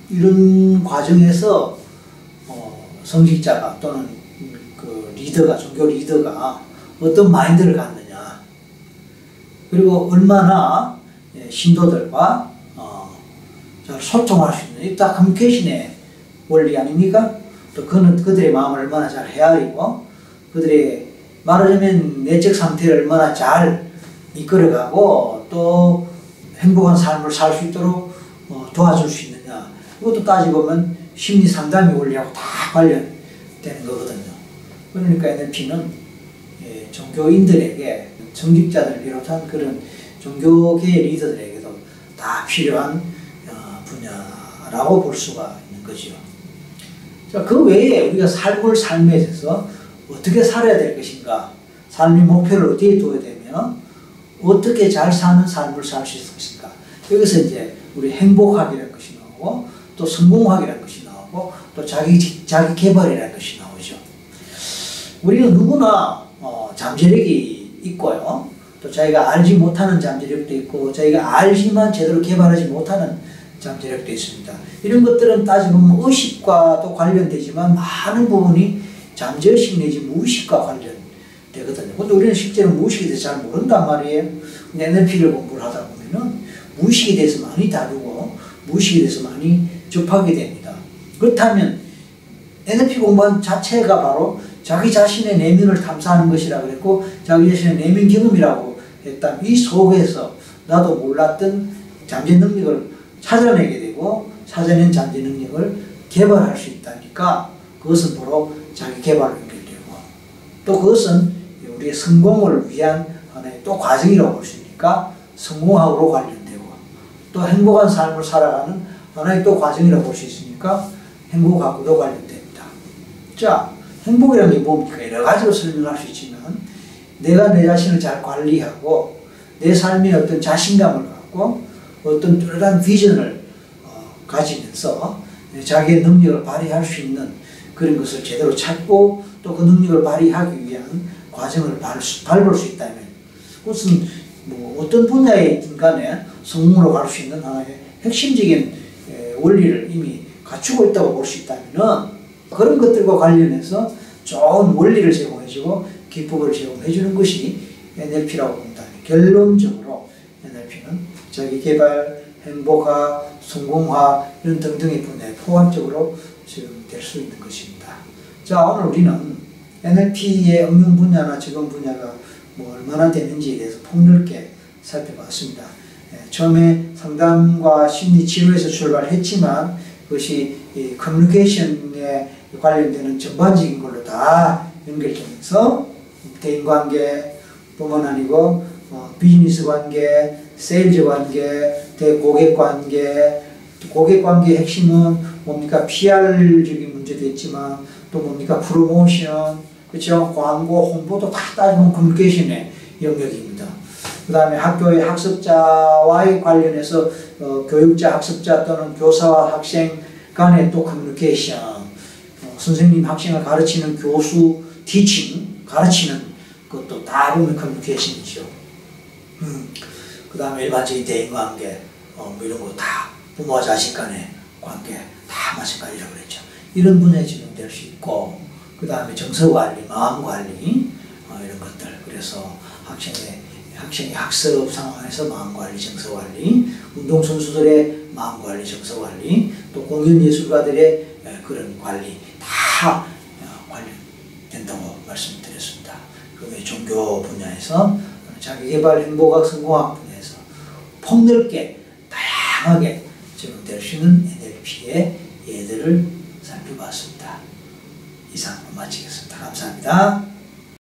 이런 과정에서 성직자가 또는 그 리더가 종교 리더가 어떤 마인드를 갖느냐 그리고 얼마나 신도들과 잘 소통할 수 있는 이 딱 커뮤니케이션의 원리 아닙니까? 또 그들의 마음을 얼마나 잘 헤아리고 그들의 말하자면 내적 상태를 얼마나 잘 이끌어가고 또 행복한 삶을 살 수 있도록 도와줄 수 있느냐 이것도 따지보면 심리 상담의 원리하고 다 관련되는 거거든요. 그러니까 NLP는 종교인들에게 정직자들을 비롯한 그런 종교계의 리더들에게도 다 필요한 분야라고 볼 수가 있는 거죠. 자, 그 외에 우리가 삶을 삶에 있어서 어떻게 살아야 될 것인가 삶의 목표를 어디에 두어야 되며 어떻게 잘 사는 삶을 살 수 있을 것인가 여기서 이제 우리 행복학이라는 것이 나오고 또 성공학이라는 것이 나오고 또 자기 개발이라는 것이 나오죠. 우리는 누구나 잠재력이 있고요. 또 자기가 알지 못하는 잠재력도 있고 자기가 알지만 제대로 개발하지 못하는 잠재력도 있습니다. 이런 것들은 따지보면 의식과 또 관련되지만 많은 부분이 잠재의식 내지 무의식과 관련되거든요. 근데 우리는 실제로 무의식에 대해서 잘 모른단 말이에요. NLP를 공부를 하다 보면은 무의식에 대해서 많이 다루고 무의식에 대해서 많이 접하게 됩니다. 그렇다면 NLP 공부한 자체가 바로 자기 자신의 내면을 탐사하는 것이라고 그랬고 자기 자신의 내면 경험이라고 했다면 이 속에서 나도 몰랐던 잠재 능력을 찾아내게 되고 찾아낸 잠재 능력을 개발할 수 있다니까 그것은 바로 자기 개발로 연결되고 또 그것은 우리의 성공을 위한 하나의 또 과정이라고 볼 수 있으니까 성공학으로 관련되고 또 행복한 삶을 살아가는 하나의 또 과정이라고 볼 수 있으니까 행복학으로 관련됩니다. 자, 행복이라는 게 뭡니까? 여러 가지로 설명할 수 있지만 내가 내 자신을 잘 관리하고 내 삶에 어떤 자신감을 갖고 어떤 뚜렷한 비전을 가지면서 자기의 능력을 발휘할 수 있는 그런 것을 제대로 찾고 또 그 능력을 발휘하기 위한 과정을 밟을 수 있다면 그것은 뭐 어떤 분야이든 간에 성공으로 갈 수 있는 하나의 핵심적인 원리를 이미 갖추고 있다고 볼 수 있다면 그런 것들과 관련해서 좋은 원리를 제공해주고 기법을 제공해주는 것이 NLP라고 본다면 결론적으로 NLP는 자기개발, 행복학, 성공학 이런 등등의 분야에 포괄적으로 적용될 수 있는 것입니다. 자, 오늘 우리는 NLP의 응용 분야나 적용 분야가 뭐 얼마나 되는지에 대해서 폭넓게 살펴봤습니다. 처음에 상담과 심리 치료에서 출발했지만 그것이 이 커뮤니케이션에 관련되는 전반적인 걸로 다 연결되면서 대인관계뿐만 아니고 비즈니스 관계, 세일즈 관계, 대고객 관계, 고객 관계의 핵심은 뭡니까? PR적인 문제도 있지만 또 뭡니까? 프로모션, 그렇죠? 광고, 홍보도 다 따지면 커뮤니케이션의 영역입니다. 그 다음에 학교의 학습자와의 관련해서 교육자, 학습자 또는 교사와 학생 간의 또 커뮤니케이션, 선생님, 학생을 가르치는 교수, 티칭, 가르치는 것도 다 보면 커뮤니케이션이죠. 그 다음에 일반적인 대인관계, 뭐 이런 거 다 부모와 자식 간의 관계 다 마찬가지라고 그랬죠. 이런 분야에 적용될 수 있고, 그 다음에 정서관리, 마음관리, 이런 것들. 그래서 학생의 학습 상황에서 마음관리, 정서관리, 운동선수들의 마음관리, 정서관리, 또 공연예술가들의 그런 관리 다 관련된다고 말씀드렸습니다. 그 종교 분야에서 자기개발, 행복학, 성공학 분야에서 폭넓게 다양하게 적용될 수 있는 NLP의 예들을 살펴봤습니다. 부려봤습니다. 이상으로 마치겠습니다. 감사합니다.